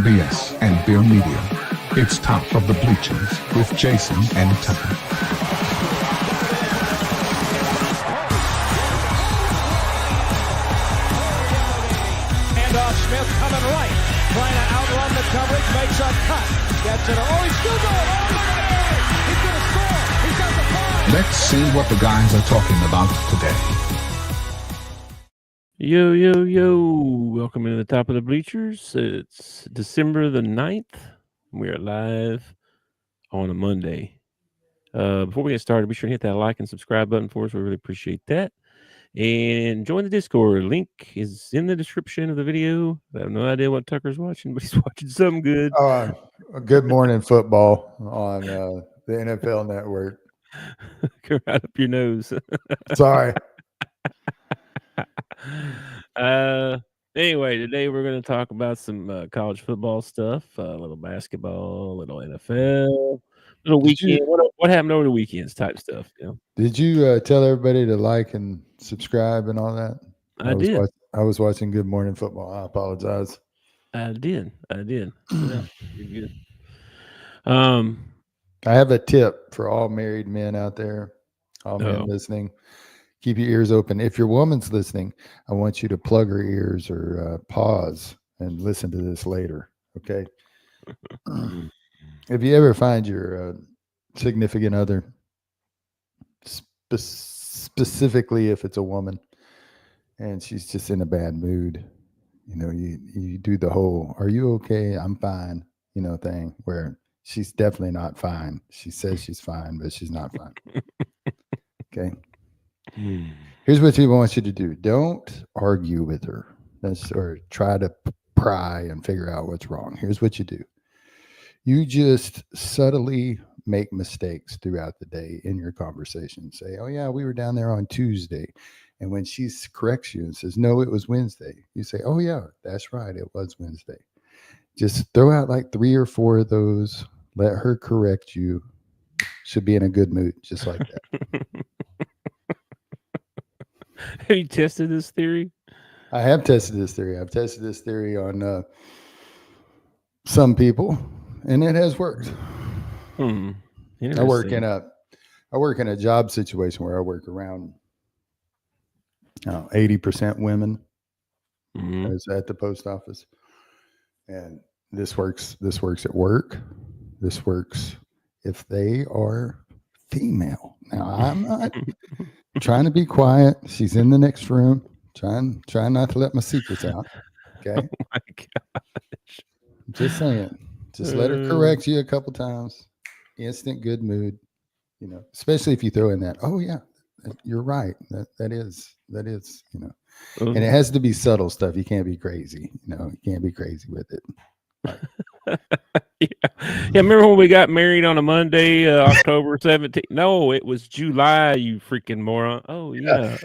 BS and Beer Media. It's Top of the Bleachers with Jason and Tucker. Handoff, Smith coming right, trying to outrun the coverage, makes a cut, gets it. Oh, he's still going. Oh, he's going to score. He's got the ball. Let's see what the guys are talking about today. Yo, yo, yo. Welcome to the Top of the Bleachers. It's December the 9th. We are live on a Monday. Before we get started, be sure to hit that like and subscribe button for us. We really appreciate that. And join the Discord. Link is in the description of the video. I have no idea what Tucker's watching, but he's watching something good. Good morning football on the NFL Network. Go right up your nose. Sorry. Anyway, today we're going to talk about some college football stuff, a little basketball, a little NFL, a little weekend. What happened over the weekends type stuff. You know? Did you tell everybody to like and subscribe and all that? I did. I was watching Good Morning Football. I apologize. I did. Yeah, you're good. I have a tip for all married men out there, all men listening. Keep your ears open. If your woman's listening, I want you to plug her ears or pause and listen to this later. Okay. If you ever find your significant other, specifically if it's a woman, and she's just in a bad mood, you know, you do the whole "Are you okay? I'm fine," you know, thing where she's definitely not fine. She says she's fine, but she's not fine. Okay. Here's what she wants you to do. Don't argue with her or try to pry and figure out what's wrong. Here's what you do. You just subtly make mistakes throughout the day in your conversation. Say, "Oh yeah, we were down there on Tuesday." And when she corrects you and says, "No, it was Wednesday," you say, "Oh yeah, that's right. It was Wednesday." Just throw out like 3 or 4 of those. Let her correct you. She'll be in a good mood, just like that. Have you tested this theory? I have tested this theory. I've tested this theory on some people, and it has worked. I work in a job situation where I work around 80% women. I was at the post office, and this works at work. This works if they are female. Now, I'm not trying to be quiet. She's in the next room. Trying not to let my secrets out. Okay. Oh my gosh. Just saying. Just let her correct you a couple times. Instant good mood. You know, especially if you throw in that, "Oh yeah, you're right. That is, you know." And it has to be subtle stuff. You can't be crazy. You know, you can't be crazy with it. Yeah, remember when we got married on a Monday, October 17th? No, it was July, you freaking moron. Oh yeah.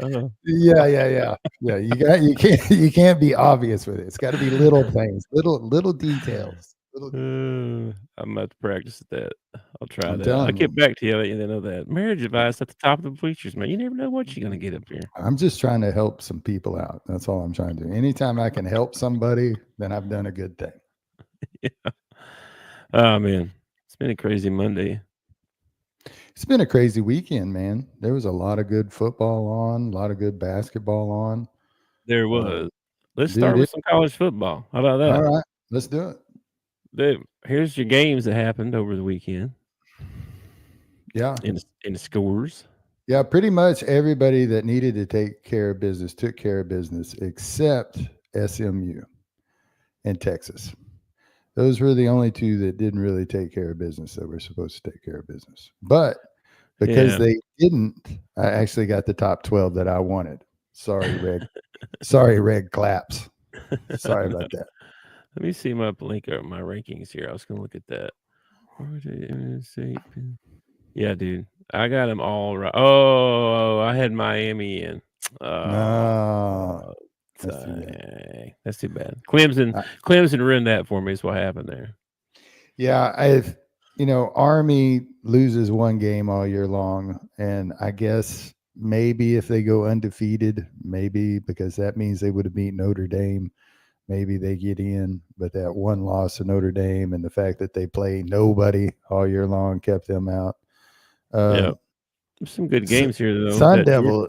Yeah. You can't be obvious with it. It's got to be little things, little details. I'm about to practice that. I'll try that. I'll get back to you. Let you know that marriage advice at the top of the bleachers, man. You never know what you're gonna get up here. I'm just trying to help some people out. That's all I'm trying to do. Anytime I can help somebody, then I've done a good thing. Yeah. Oh man, it's been a crazy Monday. It's been a crazy weekend, man. There was a lot of good football on, a lot of good basketball on. There was. Let's start with some college football. How about that? All right, let's do it. Here's your games that happened over the weekend. Yeah. In the scores. Yeah, pretty much everybody that needed to take care of business took care of business except SMU and Texas. Those were the only two that didn't really take care of business that were supposed to take care of business. But because they didn't, I actually got the top 12 that I wanted. Sorry, Red. Sorry, Red Claps. Sorry about that. Let me see my link or my rankings here. I was going to look at that. Yeah, dude. I got them all right. Oh, I had Miami in. No. That's too bad. Clemson ruined that for me. Is what happened there. Yeah, Army loses one game all year long, and I guess maybe if they go undefeated, maybe because that means they would have beat Notre Dame. maybe they get in, but that one loss to Notre Dame and the fact that they play nobody all year long kept them out. Yeah. There's some good games here, though.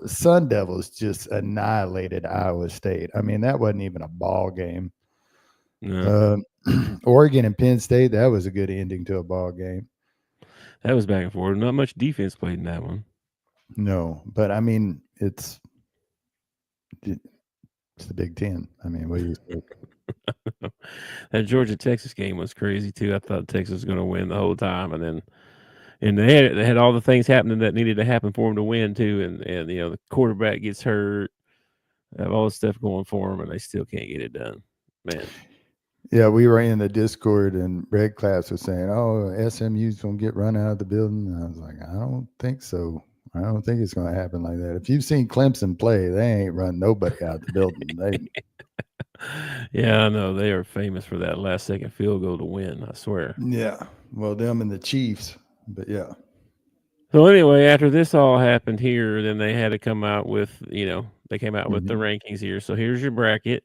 Sun Devils just annihilated Iowa State. I mean, that wasn't even a ball game. No. Oregon and Penn State, that was a good ending to a ball game. That was back and forth. Not much defense played in that one. No, but I mean, it's the Big Ten. I mean, what do you think? That Georgia-Texas game was crazy, too. I thought Texas was going to win the whole time, and they had all the things happening that needed to happen for them to win, too, and the quarterback gets hurt, have all this stuff going for them, and they still can't get it done. Man. Yeah, we were in the Discord, and Red Claps was saying, "Oh, SMU's gonna get run out of the building." And I was like, "I don't think so. I don't think it's gonna happen like that. If you've seen Clemson play, they ain't run nobody out of the building." Yeah, I know they are famous for that last-second field goal to win. I swear. Yeah, well, them and the Chiefs, but yeah. So anyway, after this all happened here, then they had to come out with, they came out with the rankings here. So here's your bracket.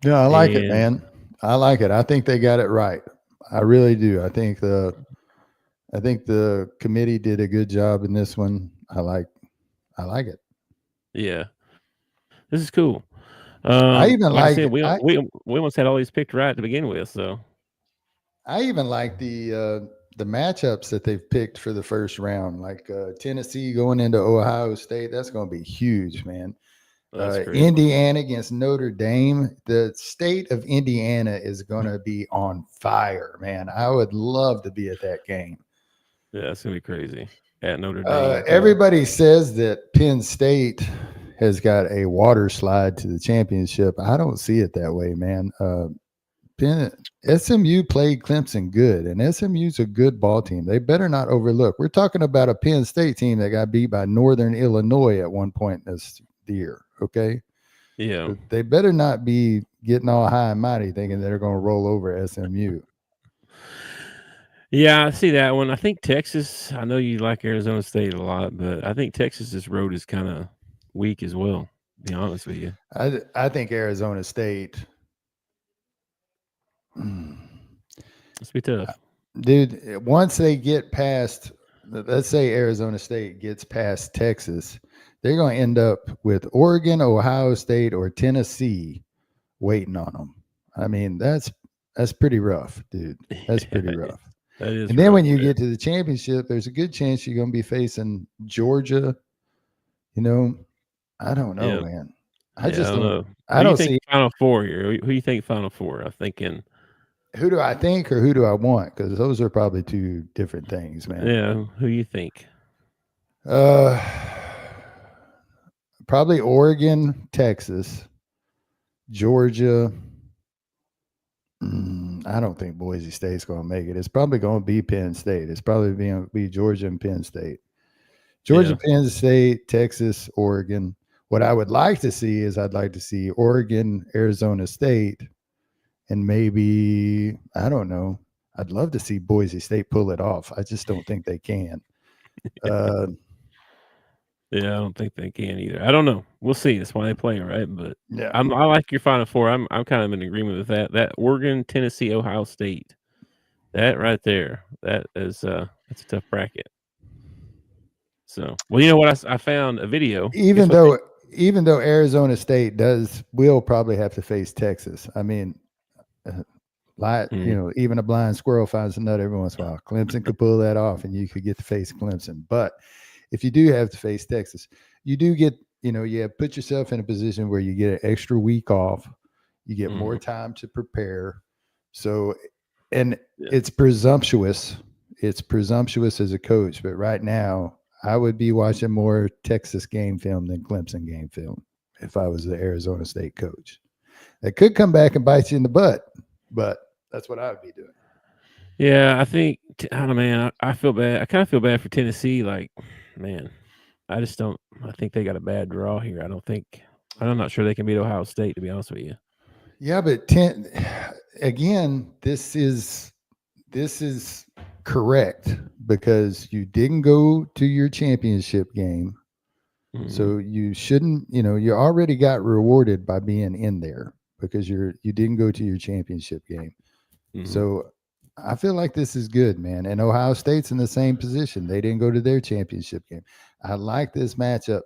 Yeah, I like it, man. I like it. I think they got it right. I really do. I think the committee did a good job in this one. I like it. Yeah, this is cool. I even like I said, we almost had all these picked right to begin with. So I even like the matchups that they've picked for the first round, like Tennessee going into Ohio State. That's going to be huge, man. Indiana against Notre Dame. The state of Indiana is going to be on fire, man. I would love to be at that game. Yeah, it's going to be crazy at Notre Dame. Everybody says that Penn State has got a water slide to the championship. I don't see it that way, man. SMU played Clemson good, and SMU's a good ball team. They better not overlook. We're talking about a Penn State team that got beat by Northern Illinois at one point this year. Okay. Yeah. But they better not be getting all high and mighty thinking they're going to roll over SMU. Yeah, I see that one. I think Texas, I know you like Arizona State a lot, but I think Texas's road is kind of weak as well, to be honest with you. I think Arizona State. It's be tough. Dude, once they get past, let's say Arizona State gets past Texas, they're going to end up with Oregon, Ohio State, or Tennessee waiting on them. I mean, that's pretty rough, dude. That's pretty rough. That is. And then when you get to the championship, there's a good chance you're going to be facing Georgia. I don't know, man. I just don't know. I don't see Final Four here. Who do you think Final Four? I'm thinking. Who do I think or who do I want? Because those are probably two different things, man. Yeah, who you think? Probably Oregon, Texas, Georgia. I don't think Boise State's going to make it. It's probably going to be Penn State. It's probably going to be Georgia and Penn State. Georgia, Penn State, Texas, Oregon. What I would like to see is I'd like to see Oregon, Arizona State, and maybe, I don't know, I'd love to see Boise State pull it off. I just don't think they can. Yeah, I don't think they can either. I don't know. We'll see. That's why they play, right? But yeah, I like your Final Four. I'm kind of in agreement with that. That Oregon, Tennessee, Ohio State, that right there, that's a tough bracket. So, well, you know what? I found a video. Even though Arizona State will probably have to face Texas. I mean, even a blind squirrel finds a nut every once in a while. Clemson could pull that off, and you could get to face Clemson. But if you do have to face Texas, you do get, put yourself in a position where you get an extra week off. You get more time to prepare. So, and it's presumptuous. It's presumptuous as a coach. But right now, I would be watching more Texas game film than Clemson game film if I was the Arizona State coach. That could come back and bite you in the butt, but that's what I would be doing. Yeah, I think, I don't know, man, I feel bad. I kind of feel bad for Tennessee. Like, man, I think they got a bad draw here. I'm not sure they can beat Ohio State, to be honest with you. Yeah, but again, this is correct because you didn't go to your championship game. So you shouldn't, you already got rewarded by being in there. because you didn't go to your championship game. Mhm. So I feel like this is good, man. And Ohio State's in the same position. They didn't go to their championship game. I like this matchup.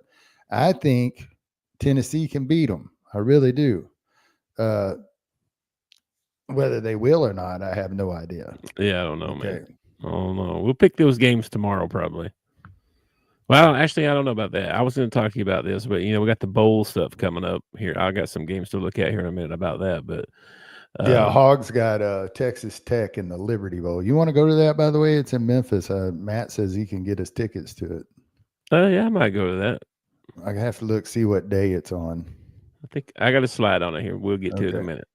I think Tennessee can beat them. I really do. Whether they will or not, I have no idea. Yeah, I don't know, man. I don't know. We'll pick those games tomorrow, probably. Well, actually, I don't know about that. I was going to talk to you about this, but we got the bowl stuff coming up here. I got some games to look at here in a minute about that, but yeah, Hogs got Texas Tech in the Liberty Bowl. You want to go to that? By the way, it's in Memphis. Matt says he can get us tickets to it. Yeah, I might go to that. I have to see what day it's on. I think I got a slide on it here. We'll get to it in a minute.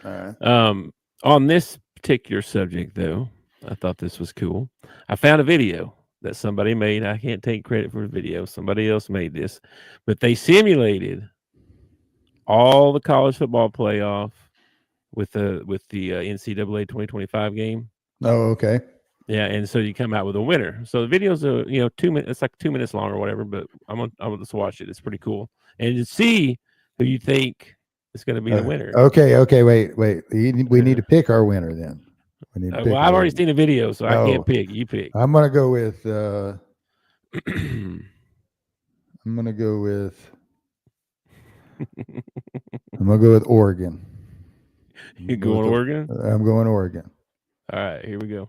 All right. On this particular subject, though, I thought this was cool. I found a video that somebody made. I can't take credit for the video. Somebody else made this, but they simulated all the college football playoff with the NCAA 2025 game. Oh, okay. Yeah, and so you come out with a winner. So the video's 2 minutes. It's like 2 minutes long or whatever. But I'm gonna just watch it. It's pretty cool, and to see who you think is going to be the winner. Okay. Wait. We need to pick our winner then. We need to pick I've already seen the video, so I can't pick. You pick. I'm gonna go with. I'm gonna go with. I'm gonna go with Oregon. You going Oregon? I'm going Oregon. All right, here we go.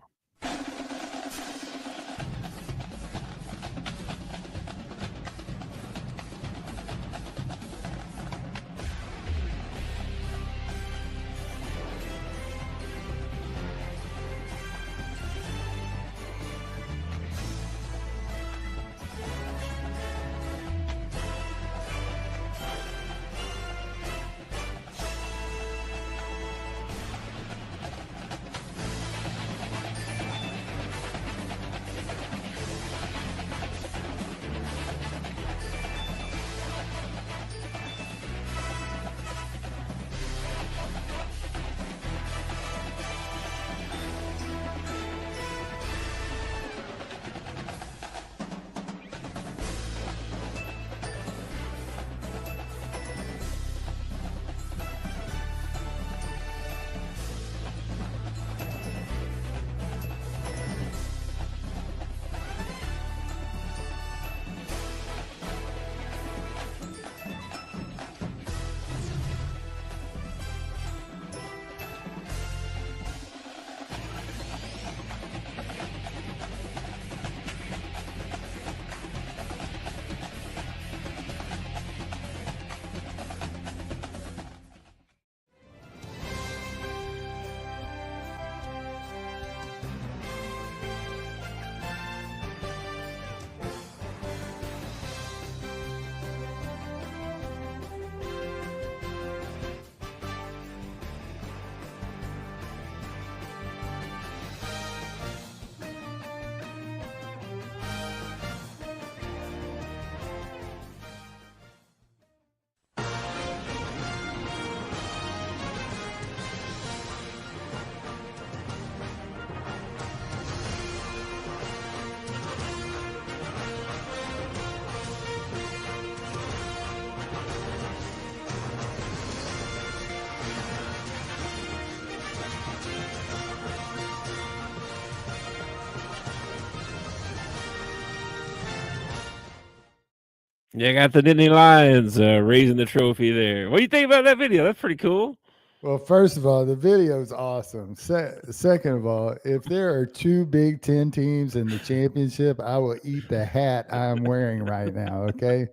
Yeah, I got the Nittany Lions raising the trophy there. What do you think about that video? That's pretty cool. Well, first of all, the video is awesome. Second of all, if there are two Big Ten teams in the championship, I will eat the hat I'm wearing right now, okay?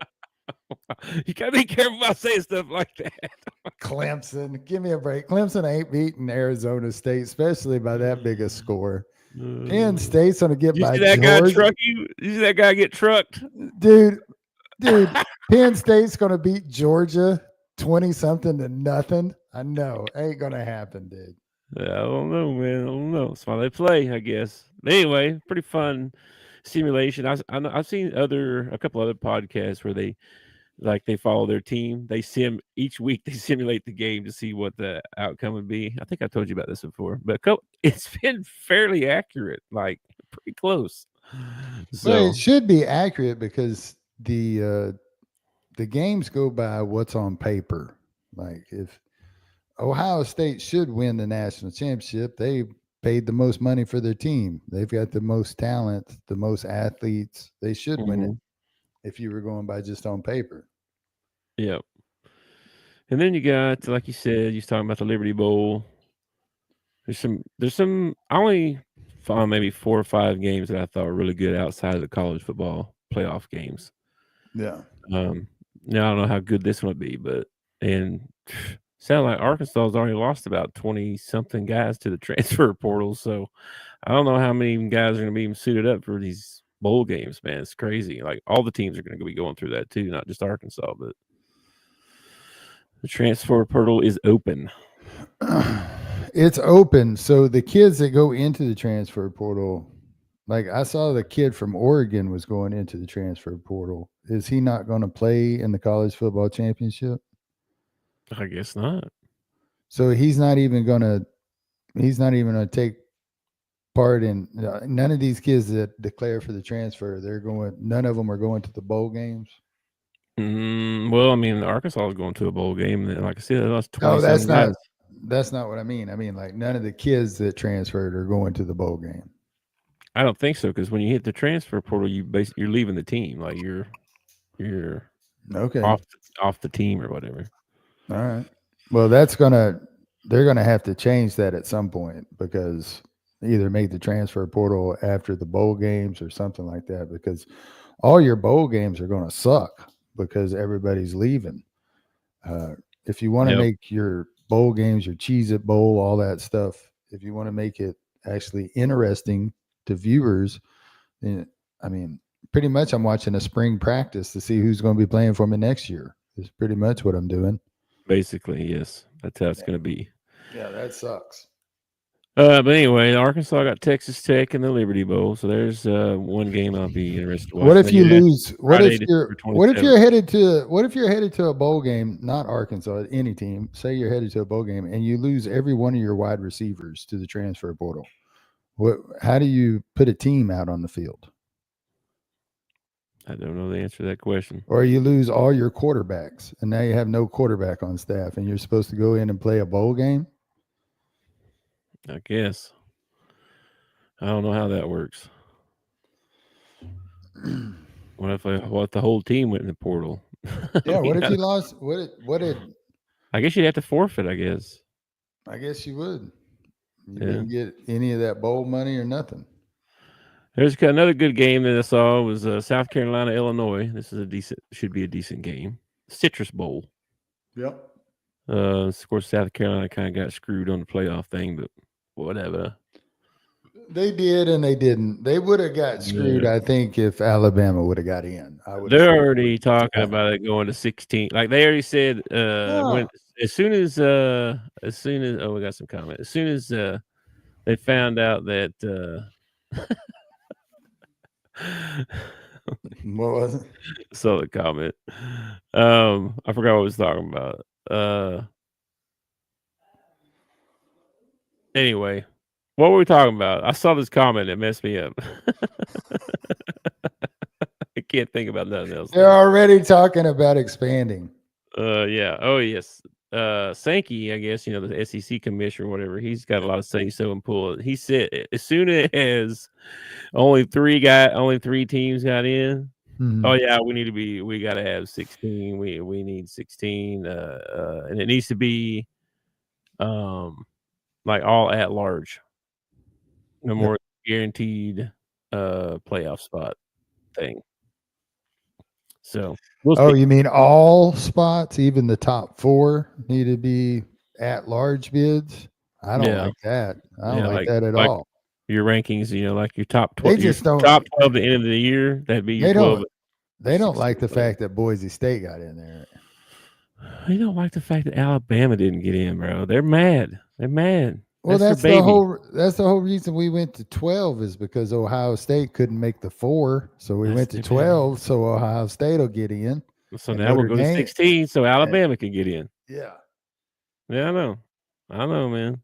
You got to be careful about saying stuff like that. Clemson, give me a break. Clemson ain't beating Arizona State, especially by that big a score. Penn State's going to get by that Georgia. Guy truck you? You see that guy get trucked? Dude, Penn State's going to beat Georgia 20-something to nothing. I know. Ain't going to happen, dude. Yeah, I don't know, man. I don't know. That's why they play, I guess. Anyway, pretty fun simulation. I've seen a couple other podcasts where they follow their team. They each week they simulate the game to see what the outcome would be. I think I told you about this before, but it's been fairly accurate, like pretty close. So well, it should be accurate because the games go by what's on paper. Like if Ohio State should win the national championship. They paid the most money for their team. They've got the most talent, the most athletes. They should win it if you were going by just on paper. Yep. And then you got, like you said, you was talking about the Liberty Bowl. There's some. I only found maybe 4 or 5 games that I thought were really good outside of the college football playoff games. Yeah. Now I don't know how good this one would be, but sound like Arkansas has already lost about 20 something guys to the transfer portal. So I don't know how many guys are going to be even suited up for these bowl games, man. It's crazy. Like all the teams are going to be going through that too, not just Arkansas, but the transfer portal is open. It's open. So the kids that go into the transfer portal, like I saw the kid from Oregon was going into the transfer portal. Is he not going to play in the college football championship? I guess not. So he's not even going to take part in none of these kids that declare for the transfer. None of them are going to the bowl games. Well, I mean, Arkansas is going to a bowl game. And like I said, that's 20. No, that's not what I mean. I mean, like none of the kids that transferred are going to the bowl game. I don't think so, because when you hit the transfer portal, you're leaving the team. Like you're okay off the team or whatever. All right. Well, they're gonna have to change that at some point, because either make the transfer portal after the bowl games or something like that, because all your bowl games are going to suck because everybody's leaving. If you want to make your bowl games, your Cheez-It Bowl, all that stuff, if you want to make it actually interesting to viewers, then, I mean, pretty much I'm watching a spring practice to see who's going to be playing for me next year. Is pretty much what I'm doing. Basically, yes. That's how it's going to be. Yeah, that sucks. But anyway, Arkansas got Texas Tech in the Liberty Bowl, so there's one game I'll be interested in watching. What if you lose? What if you're headed to a bowl game? Not Arkansas, any team. Say you're headed to a bowl game and you lose every one of your wide receivers to the transfer portal. How do you put a team out on the field? I don't know the answer to that question. Or you lose all your quarterbacks and now you have no quarterback on staff and you're supposed to go in and play a bowl game? I guess. I don't know how that works. What if the whole team went in the portal? Yeah, what if you lost? What did? I guess you'd have to forfeit, I guess. I guess you would. You didn't get any of that bowl money or nothing. There's another good game that I saw was South Carolina, Illinois. This is should be a decent game. Citrus Bowl. Yep. Of course, South Carolina kind of got screwed on the playoff thing, but whatever. They did and they didn't. They would have got screwed, I think, if Alabama would have got in. They're already talking about it going to 16. Like they already said, as soon as we got some comment. As soon as they found out that what was it? Saw the comment. I forgot what I was talking about. Anyway, what were we talking about? I saw this comment that messed me up. I can't think about nothing else. They're already talking about expanding. Yeah. Oh, yes. Sankey, I guess, the SEC commissioner or whatever, he's got a lot of say so and pull. He said as soon as only three teams got in, oh yeah, we got to have 16. We need 16, and it needs to be like all at large. No more guaranteed playoff spot thing. So you mean all spots, even the top 4 need to be at large bids? I don't like that. I don't like that at all. Your rankings, like your top 12. Top 12 at the end of the year, that'd be your 12. They don't like the fact that Boise State got in there. They don't like the fact that Alabama didn't get in, bro. They're mad. Well, that's the whole reason we went to 12 is because Ohio State couldn't make the 4, so we went to 12. So Ohio State will get in. So now we'll go to 16, so Alabama can get in. Yeah. Yeah, I know, man.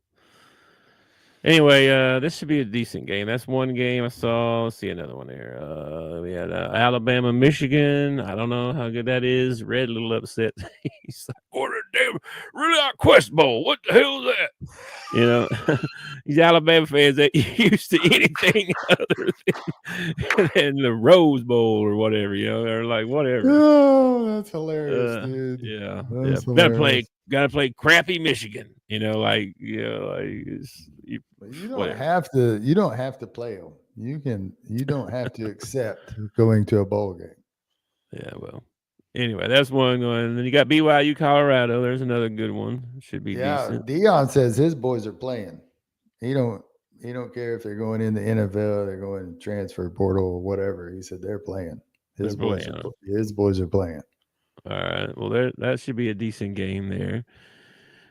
Anyway, this should be a decent game. That's one game I saw. Let's see another one there. We had Alabama, Michigan. I don't know how good that is. Red a little upset. He's like, what a damn really out Quest Bowl. What the hell is that? You know, these Alabama fans that used to anything other than the Rose Bowl or whatever. You know, they're like whatever. Oh, that's hilarious, dude. Yeah, That's yeah. Gotta play crappy Michigan. You know, like you don't have to. You don't have to play them. You don't have to accept going to a bowl game. Yeah, well. Anyway, that's one going. And then you got BYU, Colorado. There's another good one. Should be decent. Dion says his boys are playing. He don't care if they're going in the NFL, they're going transfer portal or whatever. He said they're playing. His boys are playing. All right. Well, that should be a decent game there. And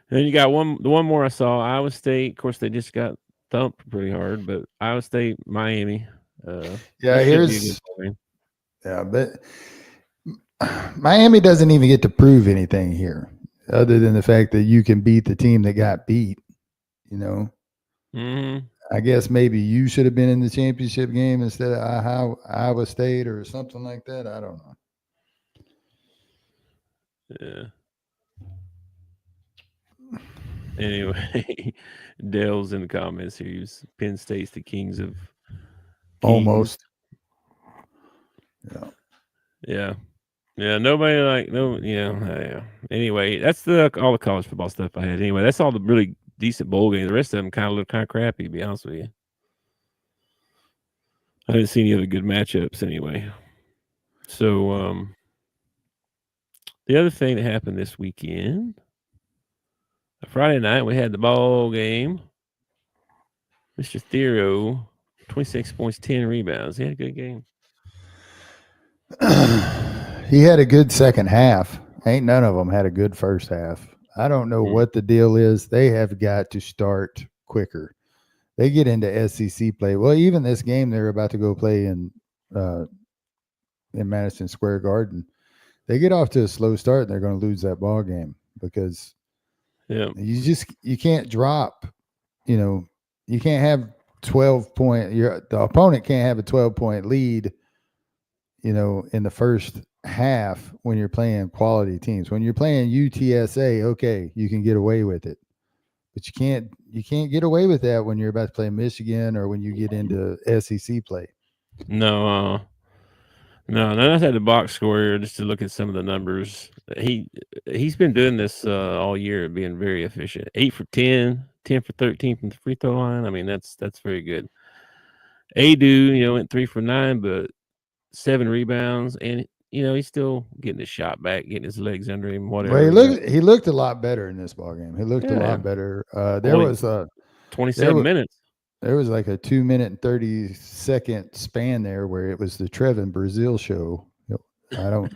then you got the one more I saw, Iowa State. Of course, they just got thumped pretty hard, but Iowa State, Miami. But Miami doesn't even get to prove anything here, other than the fact that you can beat the team that got beat. You know, I guess maybe you should have been in the championship game instead of Iowa State or something like that. I don't know. Yeah. Anyway, Dale's in the comments here. Penn State's the kings of kings. Almost. Yeah. Yeah, yeah. Anyway, that's all the college football stuff I had. Anyway, that's all the really decent bowl games. The rest of them kind of look kind of crappy, to be honest with you. I didn't see any other good matchups anyway. So, the other thing that happened this weekend, Friday night, we had the ball game. Mr. Thero, 26 points, 10 rebounds. He had a good game. He had a good second half. Ain't none of them had a good first half. I don't know what the deal is. They have got to start quicker. They get into SEC play. Well, even this game they're about to go play in Madison Square Garden. They get off to a slow start and they're going to lose that ball game because you can't drop. You know, you can't have 12-point. The opponent can't have a 12-point lead. You know, in the first half when you're playing quality teams. When you're playing UTSA, okay, you can get away with it. But you can't get away with that when you're about to play Michigan or when you get into SEC play. No, I had the box score here just to look at some of the numbers. He's been doing this all year, being very efficient. 8 for 10, 10 for 13 from the free throw line. I mean, that's very good. Adu, went 3 for 9, but 7 rebounds, and he's still getting his shot back, getting his legs under him. Whatever. Well, he looked a lot better in this ball game. He looked a lot better. There was 27 minutes. There was like a 2-minute and 30-second span there where it was the Trevin Brazil show. I don't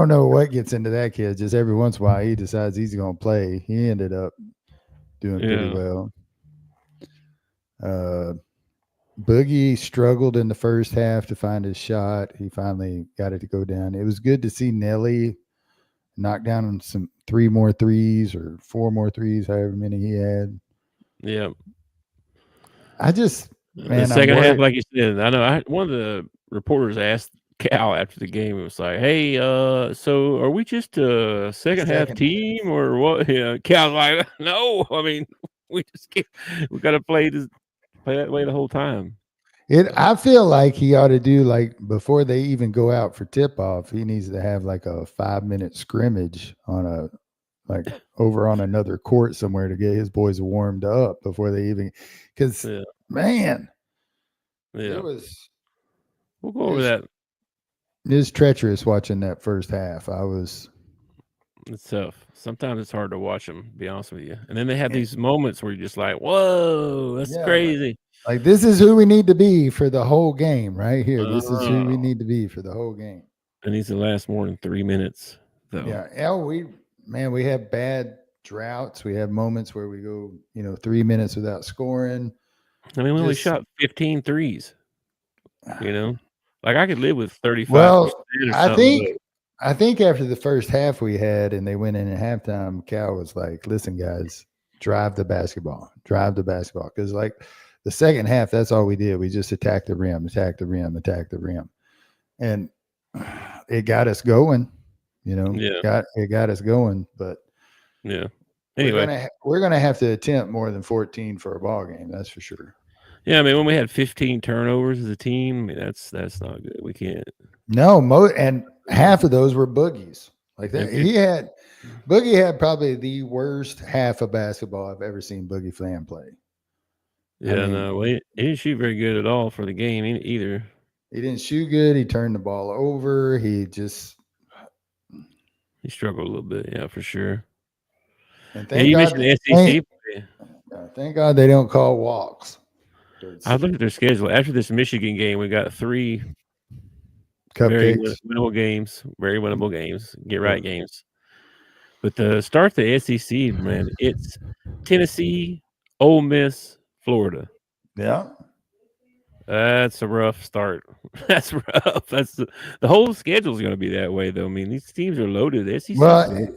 know what gets into that kid. Just every once in a while he decides he's going to play. He ended up doing pretty well. Boogie struggled in the first half to find his shot. He finally got it to go down. It was good to see Nelly knock down some 3 more threes or 4 more threes, however many he had. Yeah. The second half, like you said, I know one of the reporters asked Cal after the game, it was like, hey, so are we just a second half team or what? Cal's like, no, I mean, we got to play that way the whole time. I feel like he ought to do, like, before they even go out for tip-off, he needs to have like a 5-minute scrimmage over on another court somewhere to get his boys warmed up before they even, because man, we'll go over that. It was treacherous watching that first half. It's tough. Sometimes it's hard to watch them, to be honest with you. And then they have these moments where you're just like, whoa, that's crazy. Like, this is who we need to be for the whole game right here. This is who we need to be for the whole game. It needs to last more than 3 minutes, though. Yeah. We have bad droughts. We have moments where we go, 3 minutes without scoring. I mean, we only shot 15 threes. Like I could live with 35%. Well, I think after the first half we had and they went in at halftime, Cal was like, listen, guys, drive the basketball. Because like the second half, that's all we did. We just attacked the rim. And it got us going. Yeah. it got us going. But Yeah. Anyway, we're gonna have to attempt more than 14 for a ball game. That's for sure. yeah. I mean, when we had 15 turnovers as a team, I mean, that's not good. We can't. No, and half of those were Boogie's. Like that, Boogie had probably the worst half of basketball I've ever seen Boogie Flam play. Yeah, no, he didn't shoot very good at all for the game either. He didn't shoot good. He turned the ball over. He struggled a little bit, yeah, for sure. And you mentioned the SEC. Thank God they don't call walks. I looked at their schedule. After this Michigan game, we got 3 cupcakes, very winnable games, get right games. But to start the SEC, man, it's Tennessee, Ole Miss, Florida. Yeah. That's a rough start. That's rough. That's the whole schedule is going to be that way, though. I mean, these teams are loaded. The SEC. Well,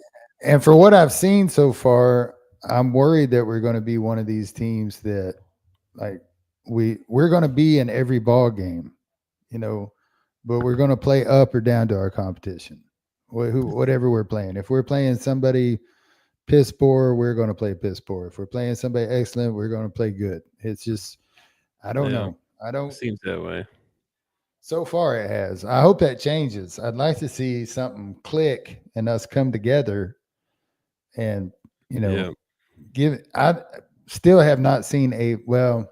and for what I've seen so far, I'm worried that we're going to be one of these teams that, like, we're going to be in every ball game, but we're going to play up or down to our competition, whatever we're playing. If we're playing somebody piss poor, we're going to play piss poor. If we're playing somebody excellent, we're going to play good. It's just, I don't know. It seems that way. So far it has. I hope that changes. I'd like to see something click and us come together and, I still have not seen even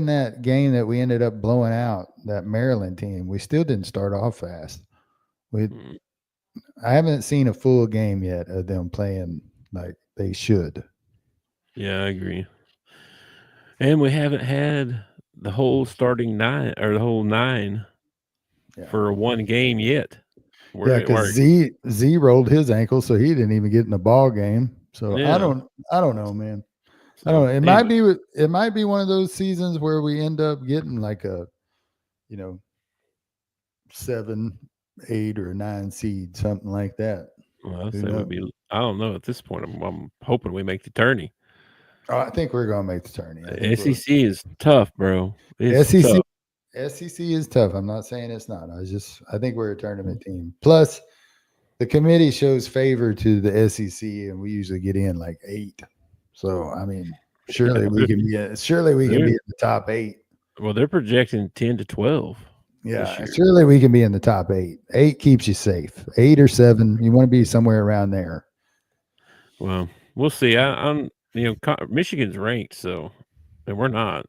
that game that we ended up blowing out, that Maryland team, we still didn't start off fast. I haven't seen a full game yet of them playing like they should. Yeah, I agree. And we haven't had the whole starting 9 or the whole 9 for one game yet. Because Z rolled his ankle, so he didn't even get in the ball game. So I don't know, man. I don't know. It might be one of those seasons where we end up getting like a, 7, 8, or 9 seed, something like that. Well, I don't know at this point. I'm hoping we make the tourney. Oh, I think we're going to make the tourney. SEC is tough, bro. SEC is tough. I'm not saying it's not. I think we're a tournament team. Plus, the committee shows favor to the SEC, and we usually get in like 8. So, I mean, surely we can be in the top 8. Well, they're projecting 10 to 12. Yeah, surely we can be in the top 8. 8 keeps you safe. 8 or 7, you want to be somewhere around there. Well, we'll see. I'm Michigan's ranked, and we're not.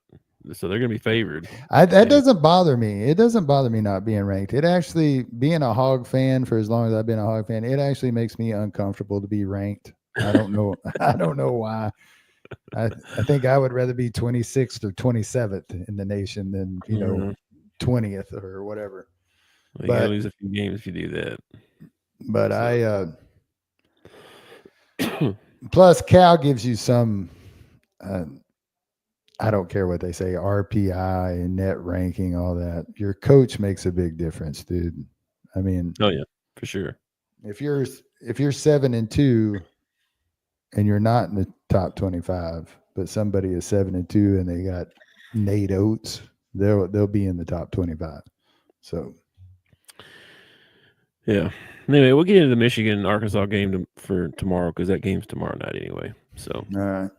So they're going to be favored. That doesn't bother me. It doesn't bother me not being ranked. It actually, being a Hog fan for as long as I've been a Hog fan, it actually makes me uncomfortable to be ranked. I don't know. I don't know why. I think I would rather be 26th or 27th in the nation than 20th or whatever. Well, you gotta lose a few games if you do that. But plus Cal gives you some. I don't care what they say, RPI and net ranking, all that. Your coach makes a big difference, dude. I mean, oh yeah, for sure. If you're 7-2 and you're not in the top 25, but somebody is 7-2 and they got Nate Oates, they'll be in the top 25. So, yeah. Anyway, we'll get into the Michigan-Arkansas game for tomorrow because that game's tomorrow night anyway. So, all right.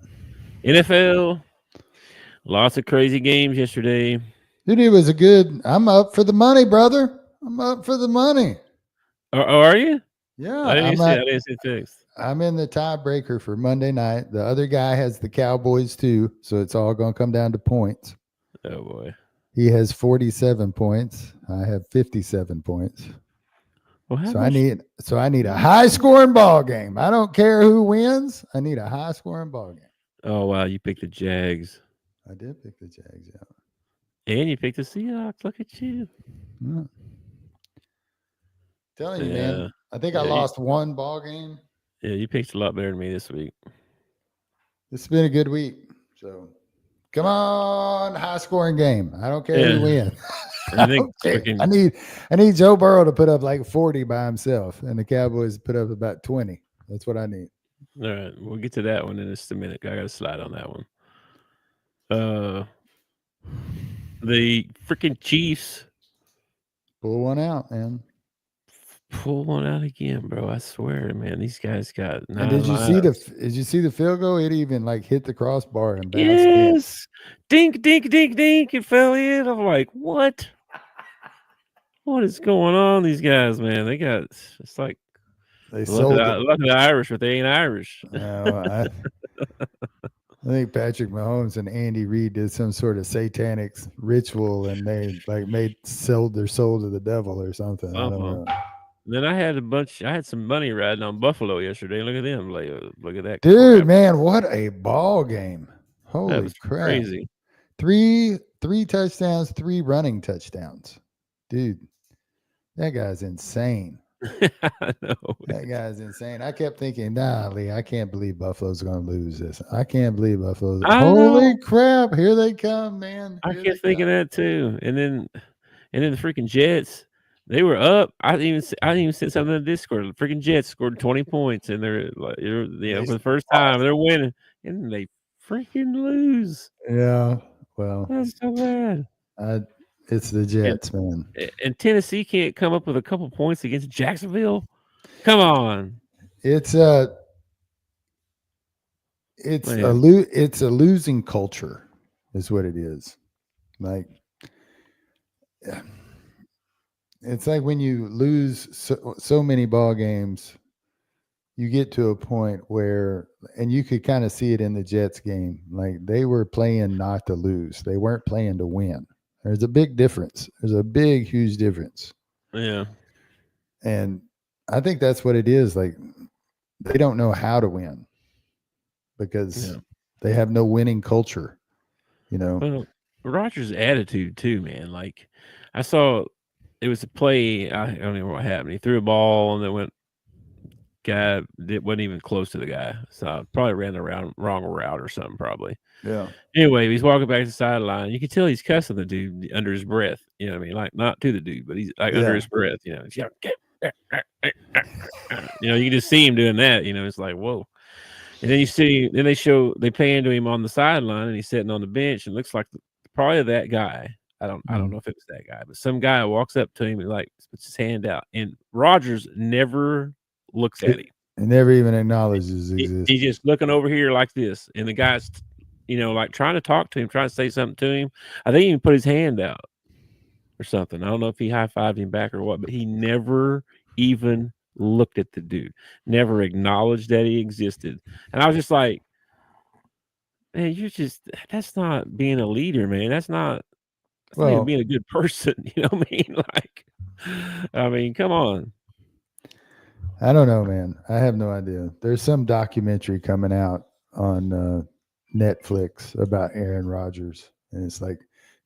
NFL. Lots of crazy games yesterday. Dude, it was I'm up for the money, brother. I'm up for the money. Are you? Yeah. I didn't see fixed. I'm in the tiebreaker for Monday night. The other guy has the Cowboys too, so it's all going to come down to points. Oh, boy. He has 47 points. I have 57 points. Well, so I need a high-scoring ball game. I don't care who wins. I need a high-scoring ball game. Oh, wow. You picked the Jags. I did pick the Jags, yeah. And you picked the Seahawks. Look at you. Yeah. Telling you, man. I think I lost one ball game. Yeah, you picked a lot better than me this week. This has been a good week. So, come on, high-scoring game. I don't care who wins. I need Joe Burrow to put up like 40 by himself, and the Cowboys put up about 20. That's what I need. All right, we'll get to that one in just a minute. I got to slide on that one. The freaking Chiefs pull one out, man. pull one out again, bro. I swear, man. These guys got And 9 did you see lives. the field goal? It even like hit the crossbar and bounced in. Yes. Dink, dink, dink, dink. It fell in. I'm like, what? What is going on? These guys, man. They got it's like They look sold at it. look at the Irish, but they ain't Irish. I think Patrick Mahomes and Andy Reid did some sort of satanic ritual, and they like sold their soul to the devil or something. I don't know. Then I had some money riding on Buffalo yesterday. Look at them. Like, look at that. Dude, crap. man, what a ball game. That Holy was crap. crazy. Three touchdowns, 3 running touchdowns. Dude, that guy's insane. I know. That guy's insane. I kept thinking, nah, Lee, I can't believe Buffalo's going to lose this. I can't believe Buffalo's. Holy crap. Here they come, man. I kept thinking that too. And then the freaking Jets, they were up. I didn't even see something in the Discord. The freaking Jets scored 20 points, and they're like, for the first time, they're winning, and then they freaking lose. Yeah. Well, That's so bad. It's the Jets, man. And Tennessee can't come up with a couple points against Jacksonville. Come on. It's a losing culture, is what it is. Like, it's like when you lose so many ball games, you get to a point where, and you could kind of see it in the Jets game, like they were playing not to lose. They weren't playing to win. There's a big difference. There's a big, huge difference. Yeah. And I think that's what it is. Like, they don't know how to win because they have no winning culture, you know. Well, Rodgers' attitude too, man. Like, I saw it was a play. I don't know what happened. He threw a ball and then wasn't even close to the guy. So probably ran the wrong route or something, probably. Yeah. Anyway, he's walking back to the sideline. You can tell he's cussing the dude under his breath. You know what I mean? Like, not to the dude, but he's like under his breath. You know, he's you know, you can just see him doing that. You know, it's like, whoa. And then they pan to him on the sideline, and he's sitting on the bench, and looks like probably that guy. I don't know if it was that guy, but some guy walks up to him and like puts his hand out, and Rodgers never looks at him. And never even acknowledges his existence. He's just looking over here like this, and the guy's, you know, like trying to talk to him, trying to say something to him. I think he even put his hand out or something. I don't know if he high-fived him back or what, but he never even looked at the dude, never acknowledged that he existed. And I was just like, man, that's not being a leader, man. That's not even being a good person. You know what I mean? Like, I mean, come on. I don't know, man. I have no idea. There's some documentary coming out on Netflix about Aaron Rodgers, and it's like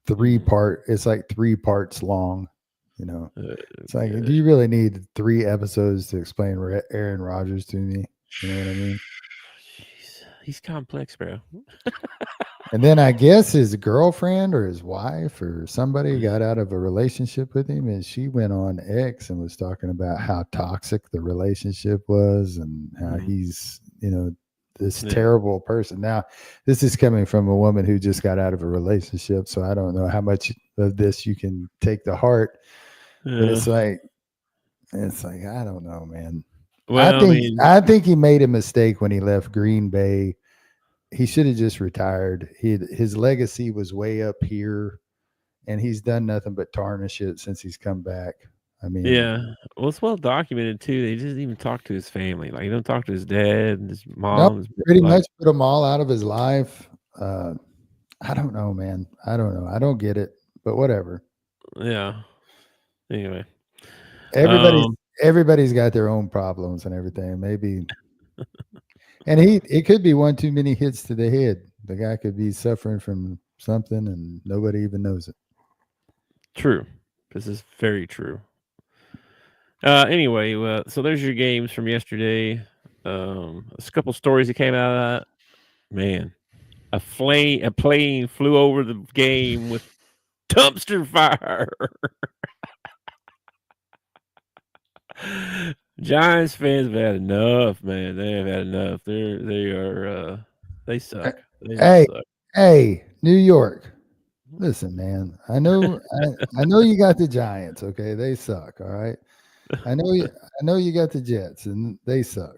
3 parts long. You know, it's like, do you really need 3 episodes to explain Aaron Rodgers to me? You know what I mean? Jeez, he's complex, bro. And then I guess his girlfriend or his wife or somebody got out of a relationship with him, and she went on X and was talking about how toxic the relationship was and how he's, you know, this terrible person. Now, this is coming from a woman who just got out of a relationship, so I don't know how much of this you can take to heart. But it's like I don't know, man. Well, I think he made a mistake when he left Green Bay. He should have just retired. His legacy was way up here, and he's done nothing but tarnish it since he's come back. I mean, yeah. Well, it's well documented too. He doesn't even talk to his family. Like, he don't talk to his dad and his mom. Pretty much put them all out of his life. I don't know, man. I don't know. I don't get it, but whatever. Yeah. Anyway, everybody's got their own problems and everything. Maybe. And it could be one too many hits to the head. The guy could be suffering from something and nobody even knows it. True. This is very true. Anyway, so there's your games from yesterday. There's a couple stories that came out of that. Man, a plane flew over the game with dumpster fire. Giants fans have had enough, man. They have had enough. They suck. Hey, New York. Listen, man. I know you got the Giants, okay? They suck, all right? I know you got the Jets, and they suck.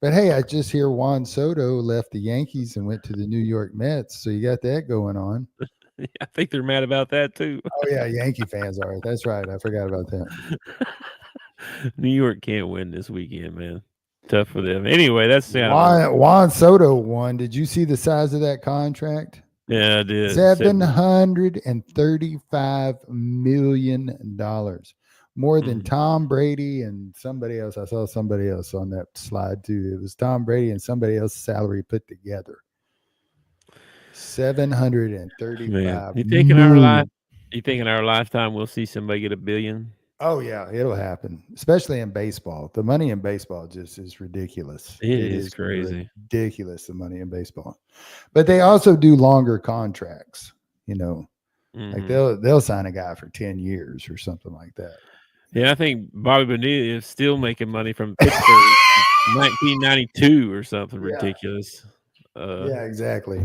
But hey, I just hear Juan Soto left the Yankees and went to the New York Mets, so you got that going on. I think they're mad about that too. Oh yeah, Yankee fans are. That's right. I forgot about that. New York can't win this weekend, man. Tough for them. Anyway, that's kind of Juan Soto won. Did you see the size of that contract? yeah, I did. $735 million, more than Mhm. Tom Brady and somebody else. I saw somebody else on that slide too. It was Tom Brady and somebody else's salary put together. $735 Man, million. you think in our lifetime we'll see somebody get $1 billion? Oh yeah, it'll happen, especially in baseball. The money in baseball just is ridiculous. It is is crazy. ridiculous, the money in baseball. But they also do longer contracts, you know. Like Mhm. they'll sign a guy for 10 years or something like that. Yeah, I think Bobby Bonilla is still making money from Pittsburgh, 1992 or something Yeah. ridiculous. Yeah, exactly.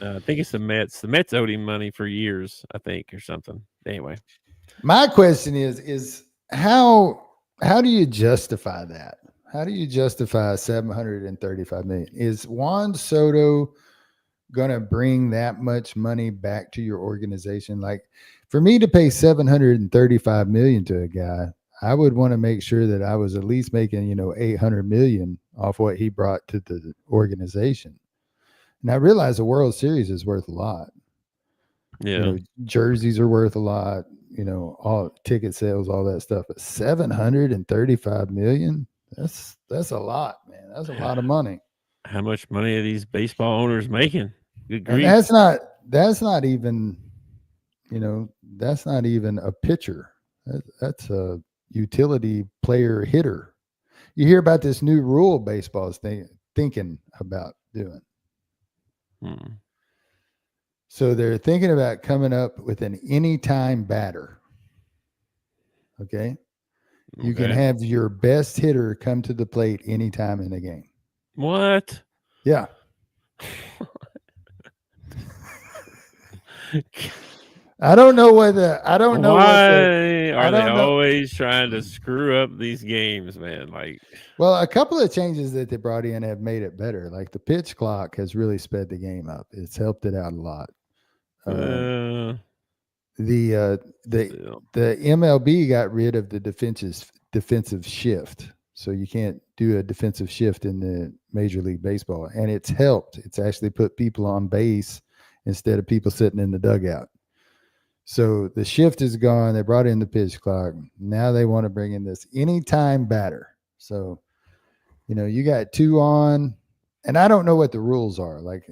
I think it's the Mets. The Mets owed him money for years, I think, or something. Anyway, My question is how do you justify that? How do you justify 735 million? Is Juan Soto going to bring that much money back to your organization? Like for me to pay 735 million to a guy, I would want to make sure that I was at least making, 800 million off what he brought to the organization. And I realize the World Series is worth a lot. yeah. Jerseys are worth a lot, all ticket sales, all that stuff. But 735 million, that's a lot, man. That's a lot of money. How much money are these baseball owners making? Good And grief. that's not even, that's not even a pitcher. That's a utility player hitter. You hear about this new rule baseball is thinking about doing. Hmm. So they're thinking about coming up with an anytime batter. Okay. You can Okay. have your best hitter come to the plate anytime in a game. What? Yeah. I don't know whether I don't know what the Why I are they don't know. always trying to screw up these games, man? Like, Well, a couple of changes that they brought in have made it better. Like the pitch clock has really sped the game up. It's helped it out a lot. uh, The still. the MLB got rid of the defensive shift, so you can't do a defensive shift in the Major League Baseball, and it's helped. It's actually put people on base instead of people sitting in the dugout. So the shift is gone. They brought in the pitch clock. Now they want to bring in this anytime batter. So you got two on, and I don't know what the rules are. Like,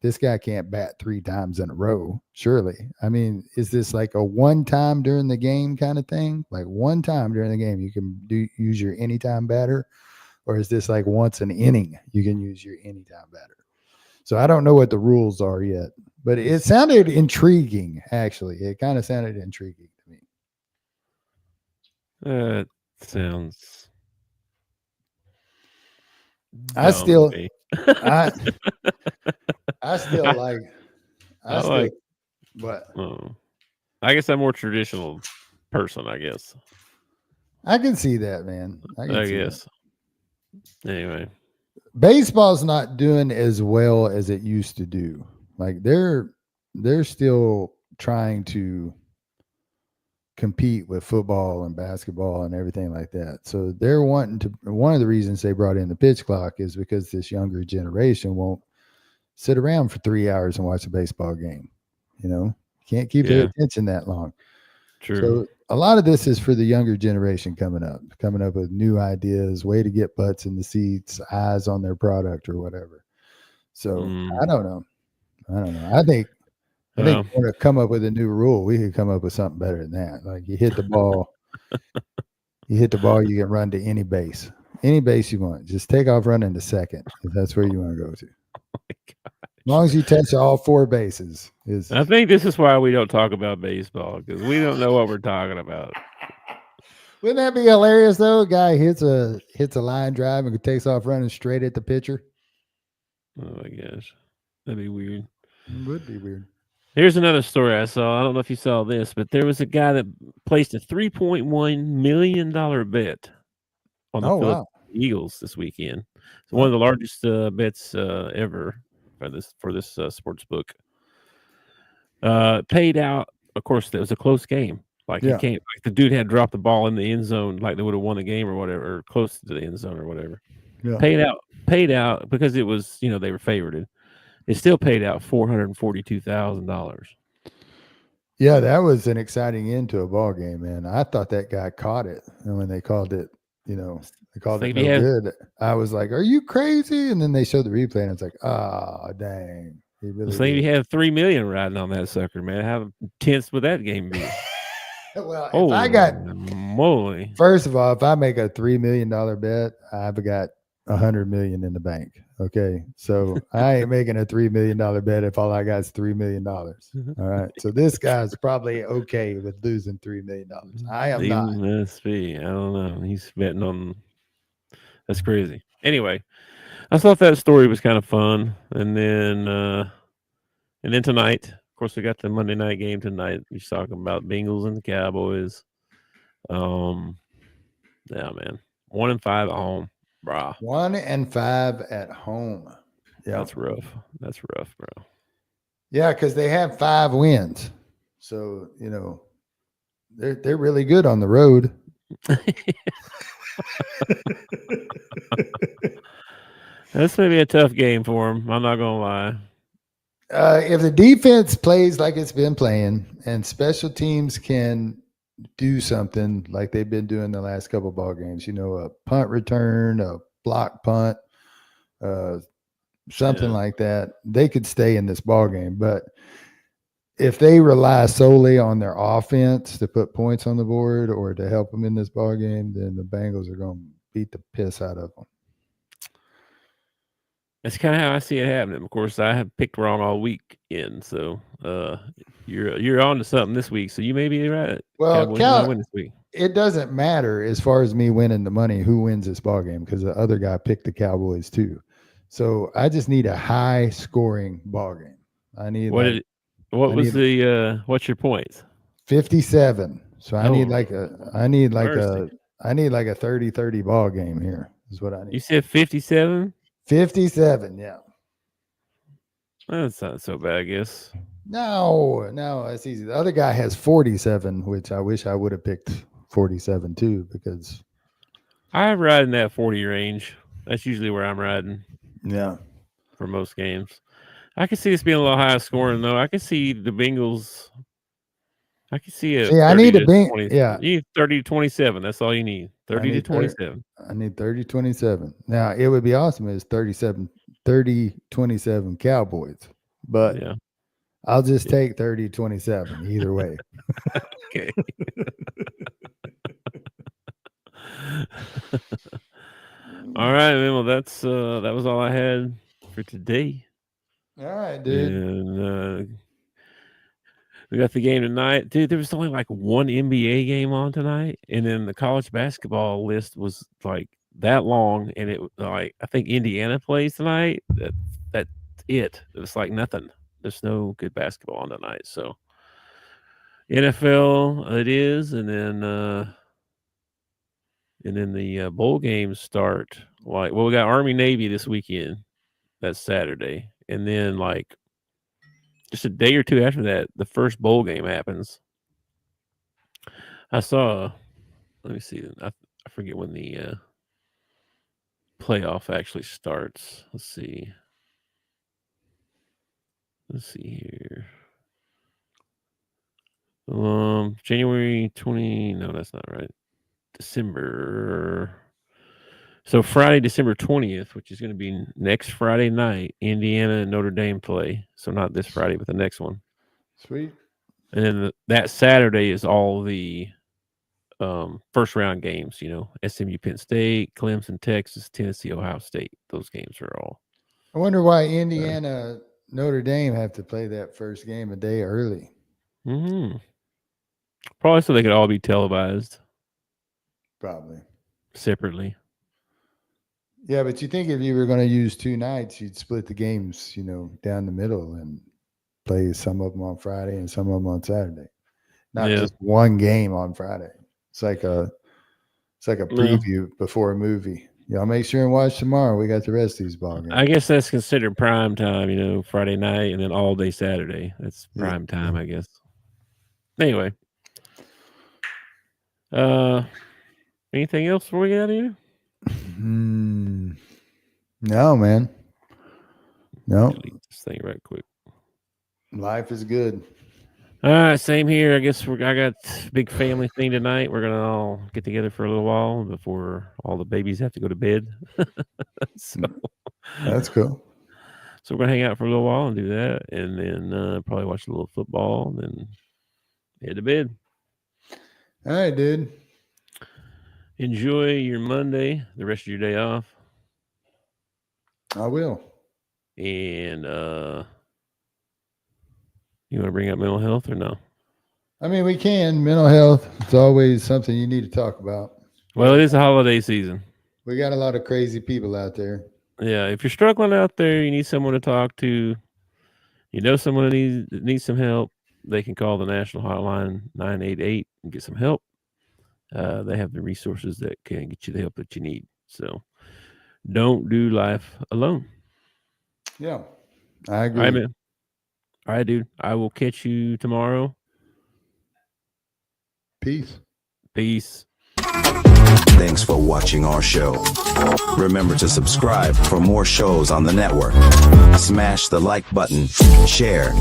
this guy can't bat 3 times in a row, surely. I mean, is this like a one time during the game kind of thing? Like one time during the game, you can use your anytime batter, or is this like once an inning, you can use your anytime batter? So I don't know what the rules are yet, but it sounded intriguing, actually. It kind of sounded intriguing to me. That sounds I dumb to still, me. I, I still like, I like. what? I guess I'm a more traditional person. I guess. I can see that, man. I can see that. guess. Anyway, Baseball's not doing as well as it used to do. Like they're still trying to compete with football and basketball and everything like that. So they're wanting to. One of the reasons they brought in the pitch clock is because this younger generation won't sit around for 3 hours and watch a baseball game. Can't keep their yeah, attention that long. true. So a lot of this is for the younger generation coming up with new ideas, way to get butts in the seats, eyes on their product or whatever. So I don't know. I think Well, we're going to come up with a new rule. We could come up with something better than that. Like you hit the ball, you can run to any base you want. Just take off running to second if that's where you want to go to. As long as you touch all 4 bases. I think this is why we don't talk about baseball, because we don't know what we're talking about. Wouldn't that be hilarious though? A guy hits a line drive and takes off running straight at the pitcher. Oh my gosh, that'd be weird. It would be weird. Here's another story I saw. I don't know if you saw this, but there was a guy that placed a $3.1 million bet on the Oh, Philadelphia wow. Eagles this weekend. It's one Wow. of the largest bets ever for this sports book. Paid out. Of course, it was a close game. Like Yeah. like the dude had dropped the ball in the end zone, like they would have won the game or whatever, or close to the end zone or whatever. Yeah. Paid out because it was, they were favored. It still paid out $442,000. Yeah, that was an exciting end to a ball game, man. I thought that guy caught it. And when they called it, they called it Think no he had- good, I was like, are you crazy? And then they showed the replay and it's like, dang. He really Say you did. had $3 million riding on that sucker, man. How tense would that game be? Well, Oh, if I got, moly. first of all, if I make a $3 million bet, I've got $100 million in the bank. Okay. So I ain't making a $3 million bet if all I got is $3 million. All right. So this guy's probably okay with losing $3 million. I am not. Must be. I don't know. He's betting on. That's crazy. Anyway, I thought that story was kind of fun, and then tonight, of course, we got the Monday night game tonight. We're talking about Bengals and the Cowboys. Yeah, man, 1-5 at home, brah. 1-5 at home. Yeah. That's rough. That's rough, bro. Yeah, because they have 5 wins. So, they're really good on the road. That's maybe a tough game for him. I'm not gonna lie. If the defense plays like it's been playing and special teams can do something like they've been doing the last couple of ball games, a punt return, a block punt, something like that, they could stay in this ball game. But if they rely solely on their offense to put points on the board or to help them in this ball game, then the Bengals are going to beat the piss out of them. That's kind of how I see it happening. Of course, I have picked wrong all weekend, so you're on to something this week. So you may be right. Well, Cowboys might win this week. It doesn't matter as far as me winning the money who wins this ball game because the other guy picked the Cowboys too. So I just need a high scoring ball game. I need what's your points? 57. So I need like a 30-30 ball game here is what I need. You said 57? 57, yeah. That's not so bad, I guess. No, that's easy. The other guy has 47, which I wish I would have picked 47 too, because I ride in that 40 range. That's usually where I'm riding. Yeah. For most games. I can see this being a little high scoring though. I can see the Bengals. I can see it. I need a You need 30 to 27. That's all you need. 30 to 27. I need 30-27. Now it would be awesome if it's 30-27 Cowboys, but yeah. I'll just take 30-27 either way. Okay. All right, man. Well, that was all I had for today. All right, dude. And we got the game tonight, dude. There was only like one NBA game on tonight, and then the college basketball list was like that long, and it like I think Indiana plays tonight. That's it. It's like nothing. There's no good basketball on tonight, so NFL it is, and then the bowl games start we got Army Navy this weekend. That's Saturday, and then like just a day or two after that, the first bowl game happens. I saw. Let me see. I forget when the playoff actually starts. Let's see. Let's see here. January 20. No, that's not right. December. So Friday, December 20th, which is going to be next Friday night, Indiana and Notre Dame play. So not this Friday, but the next one. Sweet. And then that Saturday is all the first round games, SMU, Penn State, Clemson, Texas, Tennessee, Ohio State. Those games are all. I wonder why Indiana, Notre Dame have to play that first game a day early. Mm-hmm. Probably so they could all be televised. Probably. Separately. Yeah, but you think if you were going to use 2 nights, you'd split the games, down the middle and play some of them on Friday and some of them on Saturday. Not Yeah. just one game on Friday. It's like a preview before a movie. Y'all make sure and watch tomorrow. We got the rest of these ball games. I guess that's considered prime time, you know, Friday night and then all day Saturday. That's prime time, I guess. Anyway. Anything else before we get out of here? No, man. No. Delete this thing right quick. Life is good. All right, same here. I guess I got a big family thing tonight. We're gonna all get together for a little while before all the babies have to go to bed. So that's cool. So we're gonna hang out for a little while and do that, and then probably watch a little football, and then head to bed. All right, dude. Enjoy your Monday, the rest of your day off. I will. And you want to bring up mental health or no? I mean, we can. Mental health, it's always something you need to talk about. Well, it is a holiday season. We got a lot of crazy people out there. Yeah, if you're struggling out there, you need someone to talk to, you know someone that needs some help, they can call the national hotline 988 and get some help. They have the resources that can get you the help that you need. So don't do life alone. Yeah, I agree. All right, man. All right, dude. I will catch you tomorrow. Peace. Peace. Thanks for watching our show. Remember to subscribe for more shows on the network. Smash the like button, share,